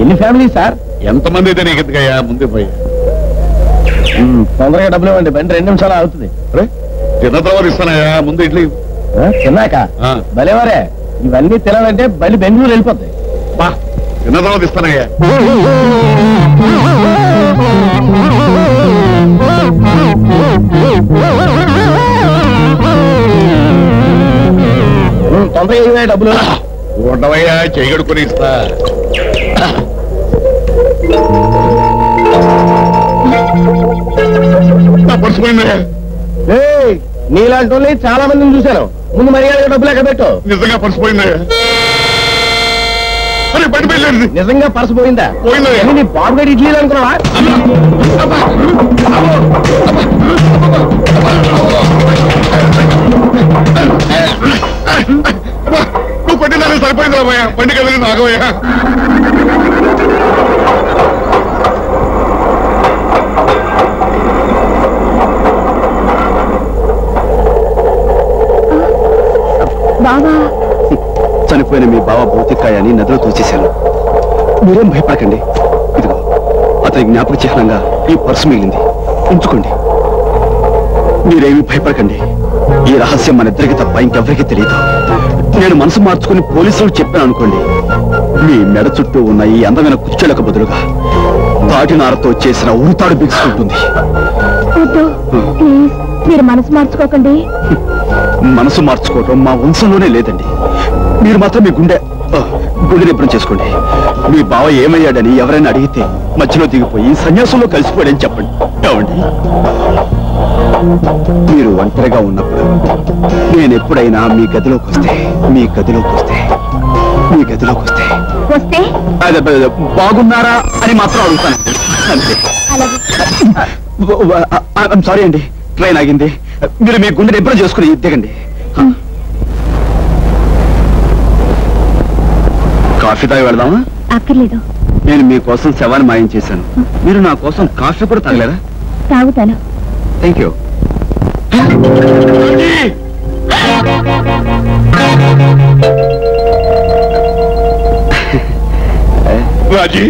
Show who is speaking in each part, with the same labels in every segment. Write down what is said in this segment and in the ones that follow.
Speaker 1: ఎన్ని family sir?
Speaker 2: ఎంతమంది అయితే నీకు ఎందుకయ్యా? ముందే పోయి
Speaker 1: తొందరగా డబ్బులు ఇవ్వండి, బండి 2 నిమిషాలు అవుతుంది.
Speaker 2: తిన్న తర్వాత ఇస్తానయ్యా, ముందు ఇడ్లీ
Speaker 1: తిన్నాక. భలేవారే, ఇవన్నీ తినాలంటే బండి బెంగళూరు వెళ్ళిపోతాయి.
Speaker 2: తిన్న తర్వాత ఇస్తానయ్యా.
Speaker 1: తొందరగా ఇవ్వ డబ్బులు.
Speaker 2: ఉండవయ్యా, చేయగడుకొని ఇస్తా.
Speaker 1: నీలాంటి వాళ్ళని చాలా మందిని చూశాను. ముందు మర్యాదగా డబ్బులు ఎక్కడ పెట్టు.
Speaker 2: నిజంగా పర్సు పోయిందయ్యా.
Speaker 1: నిజంగా పర్సు పోయిందా? నీ బాబుగడి ఇడ్లీలు అనుకున్నావా?
Speaker 2: నువ్వు కొట్టిందని సరిపోయిందా భయ్యా? బండి కలిగి నాగవయ్యా.
Speaker 3: చనిపోయిన మీ బావ భౌతికాయాన్ని నదిలో తోచేశాను. మీరేం భయపడకండి. ఇదిగో అతని జ్ఞాపక చిహ్నంగా ఈ పర్సు మిగిలింది, ఉంచుకోండి. మీరేమీ భయపడకండి. ఈ రహస్యం మన ఇద్దరికి తప్ప ఇంకెవరికీ తెలియదు. నేను మనసు మార్చుకుని పోలీసులు చెప్పాను అనుకోండి, మీ మెడ చుట్టూ ఉన్న ఈ అందమైన కుర్చీలకు బదులుగా తాటినారతో చేసిన ఉరుతాడు బిగుసుకుంటుంది.
Speaker 4: మీరు మనసు మార్చుకోకండి.
Speaker 3: మనసు మార్చుకోవటం మా వంశంలోనే లేదండి. మీరు మాత్రం మీ గుండె నిబ్బరం చేసుకోండి. మీ బావ ఏమయ్యాడని ఎవరైనా అడిగితే మధ్యలో దిగిపోయి సన్యాసంలో కలిసిపోయాడని చెప్పండి. ఏమండి, మీరు ఒంటరిగా ఉన్నప్పుడు నేను ఎప్పుడైనా మీ గదిలోకి వస్తే అదే బాగున్నారా అని మాత్రం అడుగుతాను అంతే. సారీ అండి, ట్రైన్ ఆగింది. మీరు మీ గుండె నిబ్బరం చేసుకుని దిగండి. కాఫీ తాగి వెళదామా?
Speaker 4: అక్కర్లేదు.
Speaker 3: నేను మీకోసం శవాన్ని మాయం చేశాను. మీరు నా కోసం కాఫీ కూడా తాగలేరా?
Speaker 4: తాగుతాను.
Speaker 3: Thank you.
Speaker 2: రాజీ,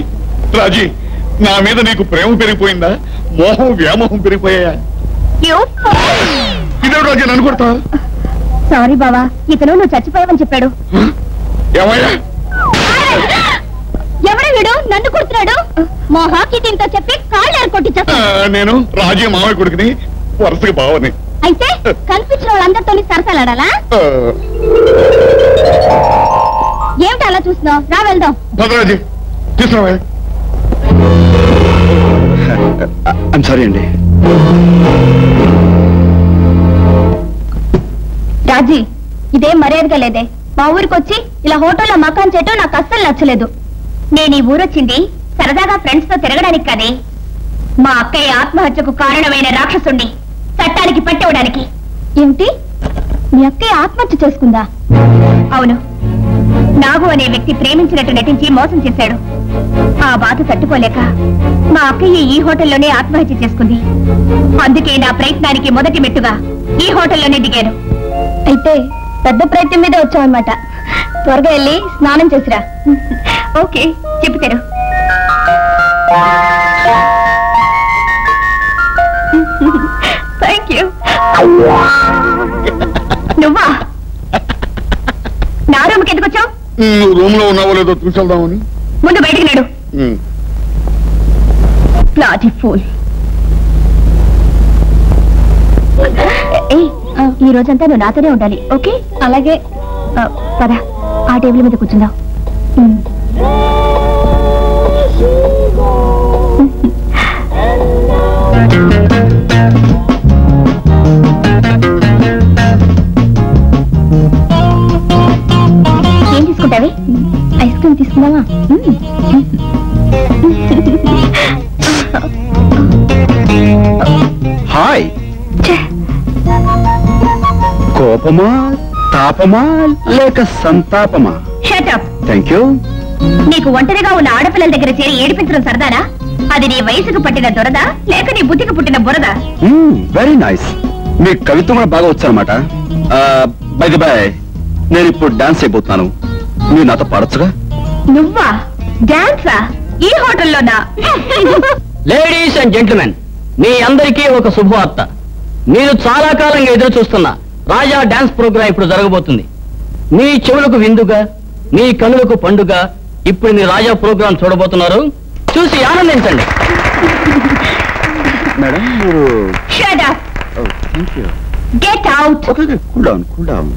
Speaker 2: రాజీ, నా మీద నీకు ప్రేమ పెరిగిపోయిందా? మోహం వ్యామోహం పెరిగిపోయా? ఇదే రాజీ, నన్ను కొడతా?
Speaker 4: సారీ బావా, ఇతను నువ్వు చచ్చిపోయావని చెప్పాడు.
Speaker 2: ఏమయ్యా?
Speaker 4: ఎవరు వీడు నన్ను కొడుతున్నాడు? మోహాకి దీంతో చెప్పి కాళ్ళు కొట్టించా.
Speaker 2: నేను రాజీ మామయ్య కొడుకుని, వరుసగా బావని.
Speaker 4: అయితే కనిపించిన వాళ్ళందరితో సరసాలాడాలా? ఏమిటి అలా చూస్తున్నావు? రా వెళ్దాం.
Speaker 2: భద్రాజీ తీసుకురా.
Speaker 3: ఐమ్ సారీ అండి.
Speaker 4: రాజీ, ఇదేం మర్యాదగా లేదే. మా ఊరికొచ్చి ఇలా హోటల్లో మకాన్ చేయటం నాకు అస్సలు నచ్చలేదు. నేను ఈ ఊరొచ్చింది సరదాగా ఫ్రెండ్స్ తో తిరగడానికి కాదే, మా అక్కయ్య ఆత్మహత్యకు కారణమైన రాక్షసుండి చట్టానికి పట్టివ్వడానికి. ఏమిటి, మీ అక్కయ్య ఆత్మహత్య చేసుకుందా? అవును, నాగు అనే వ్యక్తి ప్రేమించినట్టు నటించి మోసం చేశాడు. ఆ బాధ తట్టుకోలేక మా అక్కయ్య ఈ హోటల్లోనే ఆత్మహత్య చేసుకుంది. అందుకే నా ప్రయత్నానికి మొదటి మెట్టుగా ఈ హోటల్లోనే దిగాను. అయితే పెద్ద ప్రయత్నం మీద వచ్చావన్నమాట. త్వరగా వెళ్ళి స్నానం చేసిరా. ఓకే, చెప్తారు. Thank you. నువ్వా? నా రూమ్కి ఎందుకు వచ్చావు?
Speaker 2: రూమ్ లో ఉన్నావో లేదో చూసేద్దామని.
Speaker 4: ముందు బయటికి నాడు. Bloody fool. ఈ రోజంతా నువ్వు నాతోనే ఉండాలి. ఓకే? అలాగే. పద. ఆ టేబుల్ మీద కూర్చుందాం. ఏం తీసుకుంటావి? ఐస్ క్రీమ్ తీసుకుందామా?
Speaker 3: హాయ్. కోపమా, తాపమా, లేక సంతాపమా?
Speaker 4: షటప్.
Speaker 3: Thank you.
Speaker 4: నీకు ఒంటరిగా ఉన్న ఆడపిల్లల దగ్గర చేరి ఏడిపించడం సరదానా? అది నీ వయసుకు పట్టిన దొరద లేక నీ బుద్ధికి పుట్టిన బురద?
Speaker 3: Very nice. మీ కవిత్వం కూడా బాగా వచ్చానమాట. బై ది బై, నేను ఇప్పుడు డాన్స్ అయిపోతున్నాను. మీరు నాతో పాడొచ్చుగా?
Speaker 4: నువ్వా? డాన్సా? ఈ హోటల్లోనా?
Speaker 1: లేడీస్ అండ్ జెంటిల్మెన్, మీ అందరికీ ఒక శుభవార్త. మీరు చాలా కాలంగా ఎదురు చూస్తున్న రాజా డాన్స్ ప్రోగ్రాం ఇప్పుడు జరగబోతుంది. మీ చెవులకు విందుగా, మీ కనులకు పండుగ ఇప్పుడు మీ రాజా ప్రోగ్రాం చూడబోతున్నారు. చూసి ఆనందించండి.
Speaker 3: మేడం మీరు
Speaker 4: Shut up.
Speaker 3: Thank you.
Speaker 4: Get out.
Speaker 3: Okay, cool down, cool down.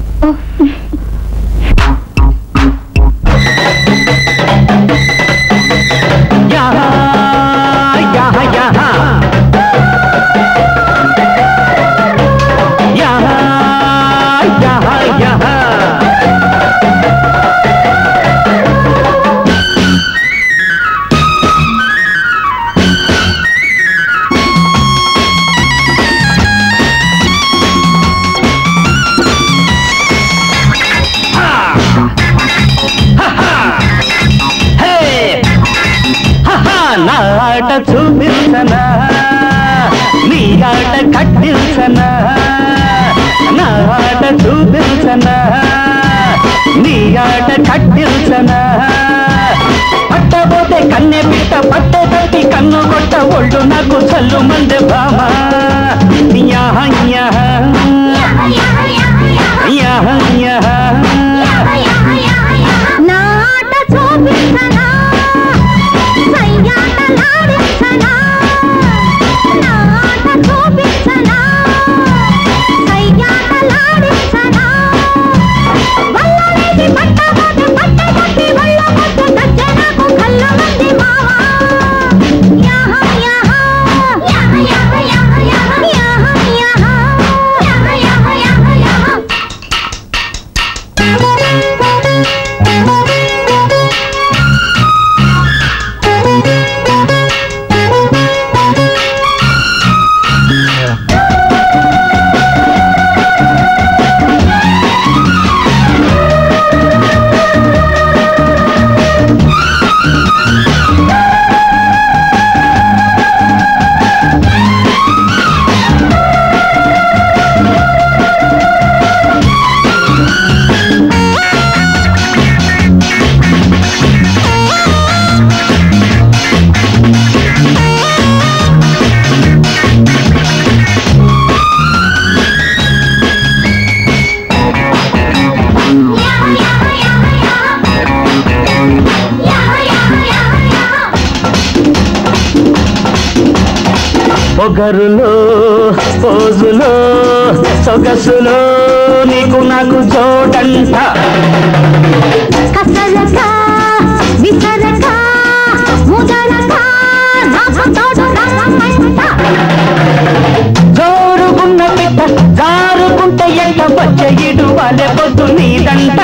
Speaker 1: నా ఆట చూపించనా, నీ ఆట కట్టించనా, నా ఆట చూపించనా, నీ ఆట కట్టించనా. పట్టబోతే కన్నె పిట్ట పట్టే తట్టి కన్ను కొట్ట ఒళ్ళు నాకు చల్లు మంది బామా. యాహ యాహ యాహ యాహ
Speaker 4: నా ఆట చూపించనా, సయ్యాటలాడించనా, నా ఆట చూపించనా, సయ్యాటలాడించనా. వల్లనేది పట్టబోతే పట్టే తట్టి వల్ల కొట్టు తచ్చే నాకు కళ్ళు మంది మావా. యాహ యాహ యాహ యాహ యాహ యాహ యాహ యాహ యాహ యాహ యాహ.
Speaker 1: పొగరులో పోజులో సొగసులో నీకు నాకు జోడంట.
Speaker 4: కసరక విసరక ముదరక నాకు తోడు రమ్మంట.
Speaker 1: జోరుగున్న బిడ్డ జారుకుంటే ఎంట వచ్చే ఇడు వాళ్ళే పొద్దు నీదంట.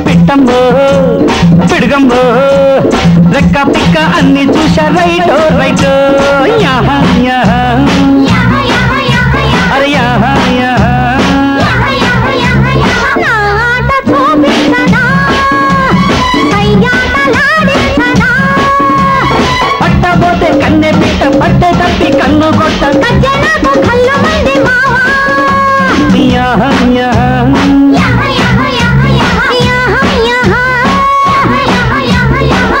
Speaker 1: పిట్టంబో పిడుగంబో రెక్క పిక్క అన్ని చూసా రైటో రైటో. యాహ యాహ అరే యాహ యాహ
Speaker 4: నా ఆట చూపించనా, సయ్యాటలాడించనా,
Speaker 1: పట్టబోతే కన్నె పిట్ట పట్టే తప్పి కన్ను కొట్ట
Speaker 4: కచ్చే నాకు కళ్ళు మంది మావా.
Speaker 1: యాహ యాహ
Speaker 4: యాహ యాహ యాహ యాహ యాహ యాహ యాహ యాహ యాహ.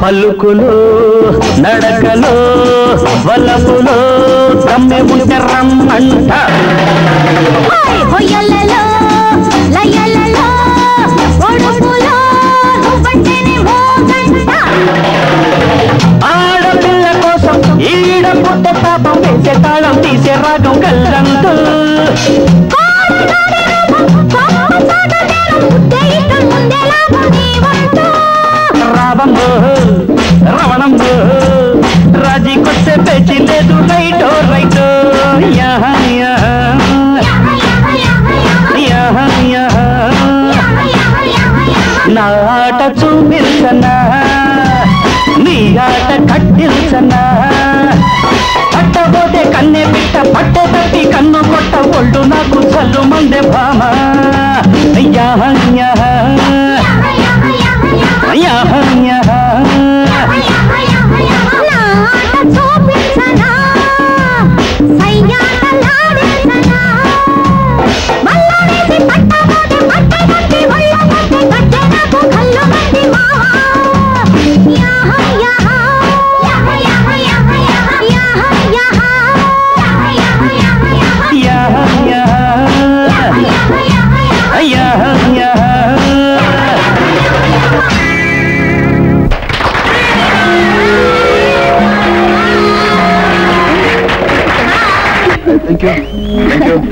Speaker 1: పలుకులు నడకలు వలపులు తమ్మె ఉంటే రమ్మంట
Speaker 4: హొయ్యలలో లయలలో ఒడుపులో నువ్వంటేనే మోగంట
Speaker 1: ఆడపిల్ల కోసం ఈడ పుట్ట పాపం వేసే తాళం తీసే రాగం కల్లంతో రావంబో రవణంబో రాజీకొచ్చే పేచి లేదు రైటో రైటో నా ఆట చూపించనా నీ ఆట కట్టిల్చనా పట్టబోతే కన్నే పిట్ట పట్టే తప్పి కన్ను కొట్ట ఒళ్ళు నాకు చల్లు మందే భామ
Speaker 3: థ్యాంక్ యూ